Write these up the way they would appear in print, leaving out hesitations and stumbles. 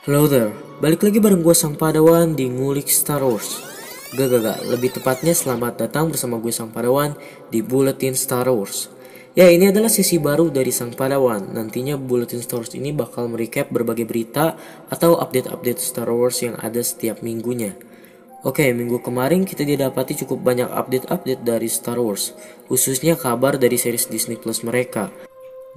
Hello there, balik lagi bareng gue Sang Padawan di Ngulik Star Wars. Gak, lebih tepatnya selamat datang bersama gue Sang Padawan di Bulletin Star Wars. Ya, ini adalah sesi baru dari Sang Padawan. Nantinya Bulletin Star Wars ini bakal merecap berbagai berita atau update-update Star Wars yang ada setiap minggunya. Oke, minggu kemarin kita didapati cukup banyak update-update dari Star Wars, khususnya kabar dari series Disney Plus mereka.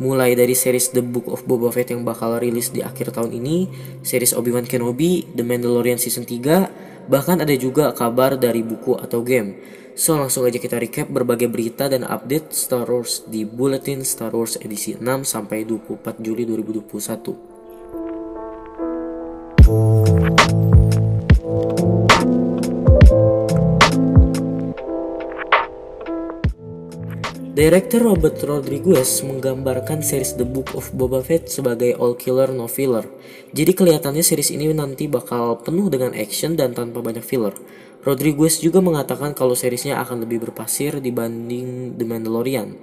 Mulai dari series The Book of Boba Fett yang bakal rilis di akhir tahun ini, series Obi-Wan Kenobi, The Mandalorian Season 3, bahkan ada juga kabar dari buku atau game. So langsung aja kita recap berbagai berita dan update Star Wars di Bulletin Star Wars edisi 6 sampai 24 Juli 2021. Director Robert Rodriguez menggambarkan series The Book of Boba Fett sebagai all killer no filler. Jadi kelihatannya series ini nanti bakal penuh dengan action dan tanpa banyak filler. Rodriguez juga mengatakan kalau seriesnya akan lebih berpasir dibanding The Mandalorian.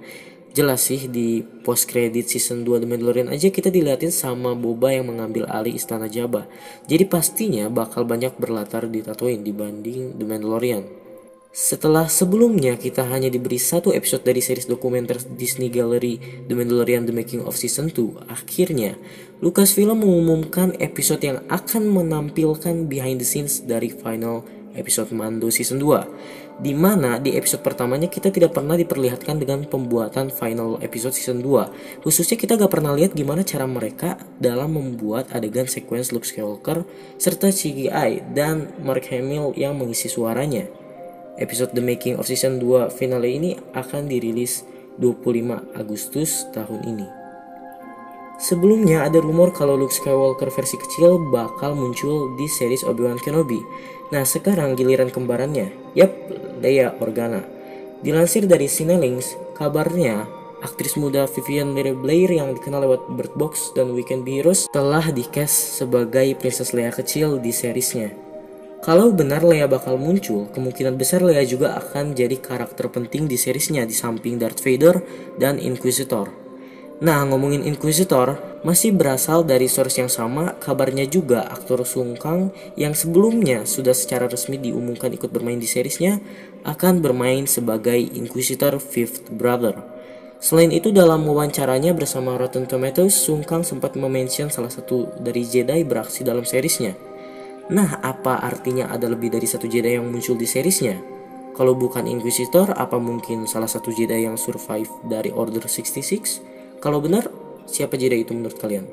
Jelas sih di post credit season 2 The Mandalorian aja kita dilihatin sama Boba yang mengambil alih istana Jabba. Jadi pastinya bakal banyak berlatar di Tatooine dibanding The Mandalorian. Setelah sebelumnya kita hanya diberi satu episode dari series dokumenter Disney Gallery The Mandalorian The Making of Season 2, akhirnya Lucasfilm mengumumkan episode yang akan menampilkan behind the scenes dari final episode Mando Season 2, di mana di episode pertamanya kita tidak pernah diperlihatkan dengan pembuatan final episode Season 2. Khususnya kita gak pernah lihat gimana cara mereka dalam membuat adegan sequence Luke Skywalker serta CGI dan Mark Hamill yang mengisi suaranya. Episode The Making of Season 2 finale ini akan dirilis 25 Agustus tahun ini. Sebelumnya ada rumor kalau Luke Skywalker versi kecil bakal muncul di series Obi-Wan Kenobi. Nah sekarang giliran kembarannya, yap, Leia Organa. Dilansir dari Cinelinks, kabarnya aktris muda Vivian Leigh Blair yang dikenal lewat Bird Box dan Weekend Be Heroes telah di-cast sebagai Princess Leia kecil di seriesnya. Kalau benar Leia bakal muncul, kemungkinan besar Leia juga akan jadi karakter penting di seriesnya di samping Darth Vader dan Inquisitor. Nah, ngomongin Inquisitor, masih berasal dari source yang sama, kabarnya juga aktor Sung Kang yang sebelumnya sudah secara resmi diumumkan ikut bermain di seriesnya akan bermain sebagai Inquisitor Fifth Brother. Selain itu dalam wawancaranya bersama Rotten Tomatoes, Sung Kang sempat mention salah satu dari Jedi beraksi dalam seriesnya. Nah, apa artinya ada lebih dari satu Jedi yang muncul di seriesnya? Kalau bukan Inquisitor, apa mungkin salah satu Jedi yang survive dari Order 66? Kalau benar, siapa Jedi itu menurut kalian?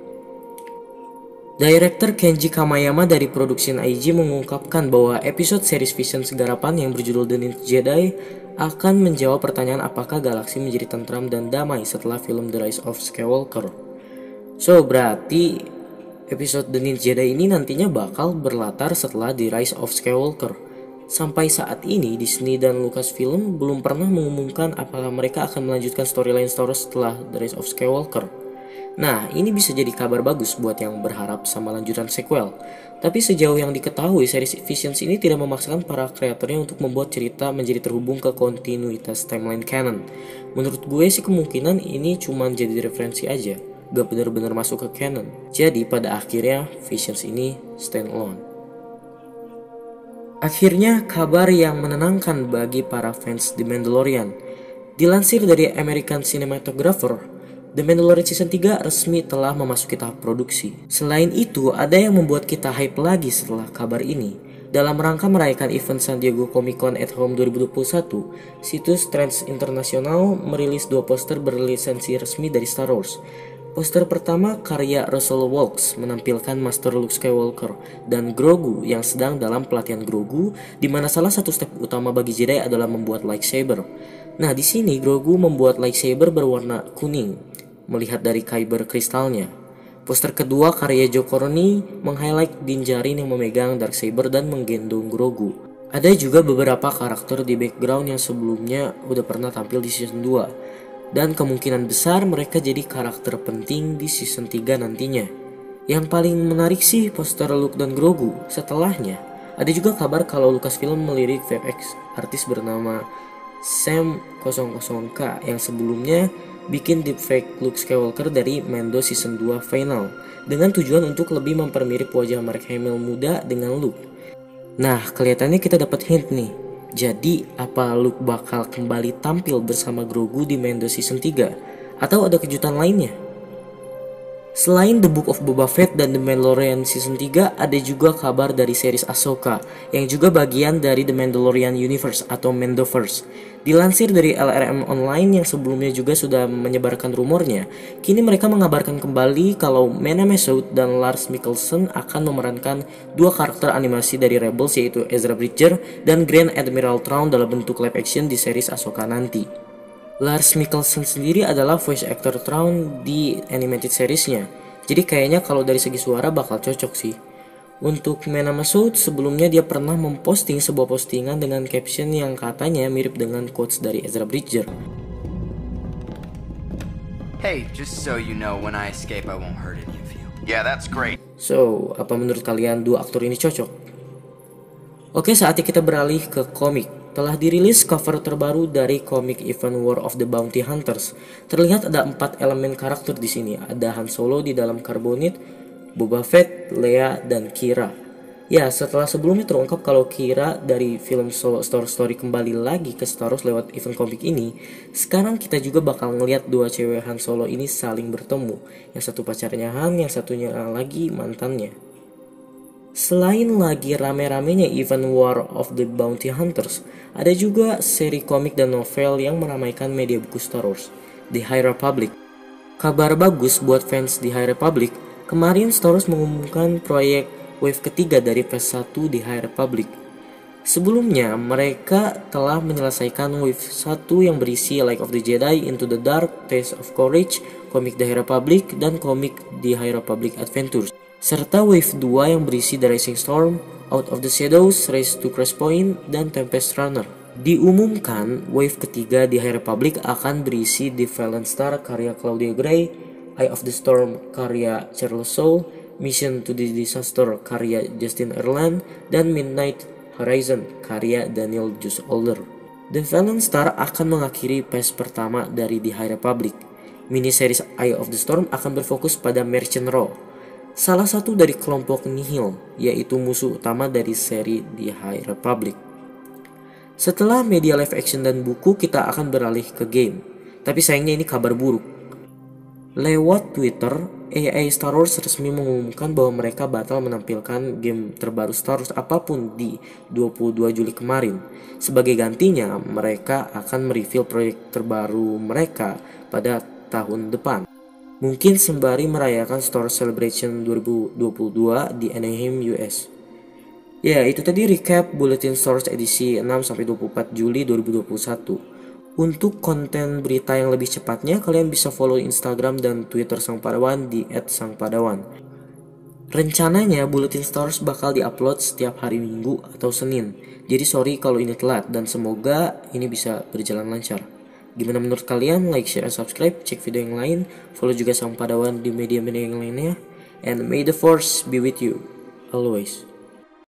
Director Kenji Kamayama dari Production IG mengungkapkan bahwa episode series Visions garapan yang berjudul The Ninth Jedi akan menjawab pertanyaan apakah galaksi menjadi tentram dan damai setelah film The Rise of Skywalker. So, berarti episode The Ninth Jedi ini nantinya bakal berlatar setelah The Rise of Skywalker. Sampai saat ini Disney dan Lucasfilm belum pernah mengumumkan apakah mereka akan melanjutkan storyline Star Wars setelah The Rise of Skywalker. Nah, ini bisa jadi kabar bagus buat yang berharap sama lanjutan sequel. Tapi sejauh yang diketahui, series Visions ini tidak memaksakan para kreatornya untuk membuat cerita menjadi terhubung ke kontinuitas timeline canon. Menurut gue sih kemungkinan ini cuma jadi referensi aja, gak benar-benar masuk ke canon. Jadi pada akhirnya Visions ini stand alone. Akhirnya kabar yang menenangkan bagi para fans The Mandalorian. Dilansir dari American Cinematographer, The Mandalorian Season 3 resmi telah memasuki tahap produksi. Selain itu, ada yang membuat kita hype lagi setelah kabar ini. Dalam rangka merayakan event San Diego Comic Con at Home 2021, situs Trends International merilis 2 poster berlisensi resmi dari Star Wars. Poster pertama karya Russell Walks menampilkan Master Luke Skywalker dan Grogu yang sedang dalam pelatihan Grogu, di mana salah satu step utama bagi Jedi adalah membuat lightsaber. Nah, di sini Grogu membuat lightsaber berwarna kuning, melihat dari kyber kristalnya. Poster kedua karya Joe Corny meng-highlight Din Djarin yang memegang darksaber dan menggendong Grogu. Ada juga beberapa karakter di background yang sebelumnya udah pernah tampil di season 2. Dan kemungkinan besar mereka jadi karakter penting di season 3 nantinya. Yang paling menarik sih poster Luke dan Grogu. Setelahnya, ada juga kabar kalau Lucasfilm melirik VFX artis bernama Sam 00K yang sebelumnya bikin deepfake Luke Skywalker dari Mando Season 2 final dengan tujuan untuk lebih mempermirip wajah Mark Hamill muda dengan Luke. Nah, kelihatannya kita dapat hint nih. Jadi, apa Luke bakal kembali tampil bersama Grogu di Mando Season 3? Atau ada kejutan lainnya? Selain The Book of Boba Fett dan The Mandalorian Season 3, ada juga kabar dari series Ahsoka yang juga bagian dari The Mandalorian Universe atau Mandoverse. Dilansir dari LRM Online yang sebelumnya juga sudah menyebarkan rumornya, kini mereka mengabarkan kembali kalau Mena Massoud dan Lars Mikkelsen akan memerankan dua karakter animasi dari Rebels, yaitu Ezra Bridger dan Grand Admiral Thrawn dalam bentuk live action di series Ahsoka nanti. Lars Mikkelsen sendiri adalah voice actor Thrawn di animated seriesnya, jadi kayaknya kalau dari segi suara bakal cocok sih. Untuk Mena Massoud, sebelumnya dia pernah memposting sebuah postingan dengan caption yang katanya mirip dengan quotes dari Ezra Bridger. Hey, just so you know, when I escape I won't hurt any of you. Yeah, that's great. So, apa menurut kalian dua aktor ini cocok? Oke, saatnya kita beralih ke komik. Telah dirilis cover terbaru dari komik event War of the Bounty Hunters. Terlihat ada 4 elemen karakter di sini. Ada Han Solo di dalam karbonit, Boba Fett, Leia, dan Qi'ra. Ya, setelah sebelumnya terungkap kalau Qi'ra dari film Star Story kembali lagi ke Star Wars lewat event komik ini, sekarang kita juga bakal ngelihat dua cewek Han Solo ini saling bertemu. Yang satu pacarnya Han, yang satunya lagi mantannya. Selain lagi rame-ramenya event War of the Bounty Hunters, ada juga seri komik dan novel yang meramaikan media buku Star Wars, The High Republic. Kabar bagus buat fans The High Republic, kemarin Star Wars mengumumkan proyek wave ketiga dari Phase 1 The High Republic. Sebelumnya, mereka telah menyelesaikan wave 1 yang berisi Light of the Jedi, Into the Dark, Tales of Courage, komik The High Republic, dan komik The High Republic Adventures. Serta wave 2 yang berisi The Rising Storm, Out of the Shadows, Race to Crash Point, dan Tempest Runner. Diumumkan wave ketiga di High Republic akan berisi The Valiant Star karya Claudia Gray, Eye of the Storm karya Charles Soule, Mission to the Disaster karya Justin Erland, dan Midnight Horizon karya Daniel Jules Older. The Valiant Star akan mengakhiri phase pertama dari The High Republic. Miniseries Eye of the Storm akan berfokus pada Merchant Row, salah satu dari kelompok Nihil, yaitu musuh utama dari seri The High Republic. Setelah media live action dan buku, kita akan beralih ke game. Tapi sayangnya ini kabar buruk. Lewat Twitter, AI Star Wars resmi mengumumkan bahwa mereka batal menampilkan game terbaru Star Wars apapun di 22 Juli kemarin. Sebagai gantinya, mereka akan mereveal proyek terbaru mereka pada tahun depan. Mungkin sembari merayakan Star Wars Celebration 2022 di Anaheim, US. Ya, itu tadi recap Bulletin Star Wars edisi 6-24 Juli 2021. Untuk konten berita yang lebih cepatnya, kalian bisa follow Instagram dan Twitter Sang Padawan di @sangpadawan. Rencananya Bulletin Star Wars bakal diupload setiap hari Minggu atau Senin. Jadi sorry kalau ini telat dan semoga ini bisa berjalan lancar. Gimana menurut kalian? Like, share, and subscribe. Cek video yang lain. Follow juga Sang Padawan di media-media yang lainnya. And may the force be with you always.